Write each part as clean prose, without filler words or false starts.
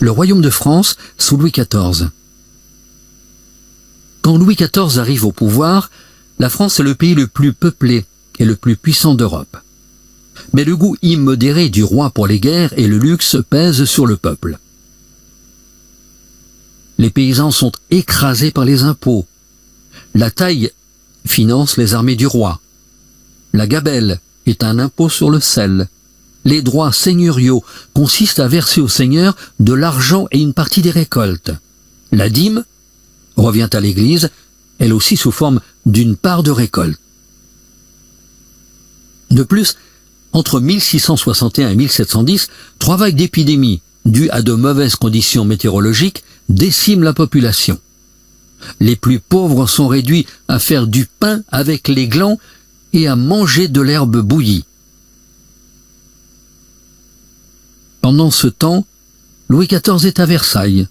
Le royaume de France sous Louis XIV. Quand Louis XIV arrive au pouvoir, la France est le pays le plus peuplé et le plus puissant d'Europe. Mais le goût immodéré du roi pour les guerres et le luxe pèsent sur le peuple. Les paysans sont écrasés par les impôts. La taille finance les armées du roi. La gabelle est un impôt sur le sel. Les droits seigneuriaux consistent à verser aux seigneurs de l'argent et une partie des récoltes. La dîme revient à l'Église, elle aussi sous forme d'une part de récolte. De plus, entre 1661 et 1710, 3 vagues d'épidémies dues à de mauvaises conditions météorologiques déciment la population. Les plus pauvres sont réduits à faire du pain avec les glands et à manger de l'herbe bouillie. Pendant ce temps, Louis XIV est à Versailles.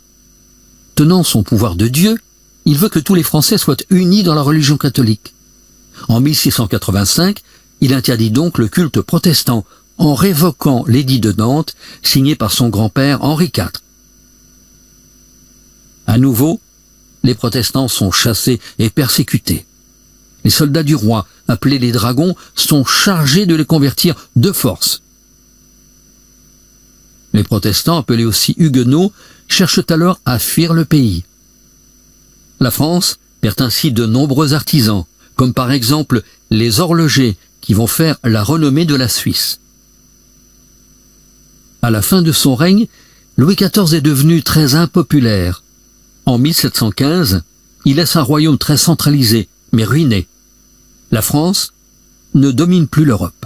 Tenant son pouvoir de Dieu, il veut que tous les Français soient unis dans la religion catholique. En 1685, il interdit donc le culte protestant en révoquant l'édit de Nantes signé par son grand-père Henri IV. À nouveau, les protestants sont chassés et persécutés. Les soldats du roi, appelés les dragons, sont chargés de les convertir de force. Les protestants, appelés aussi huguenots, cherchent alors à fuir le pays. La France perd ainsi de nombreux artisans, comme par exemple les horlogers qui vont faire la renommée de la Suisse. À la fin de son règne, Louis XIV est devenu très impopulaire. En 1715, il laisse un royaume très centralisé, mais ruiné. La France ne domine plus l'Europe.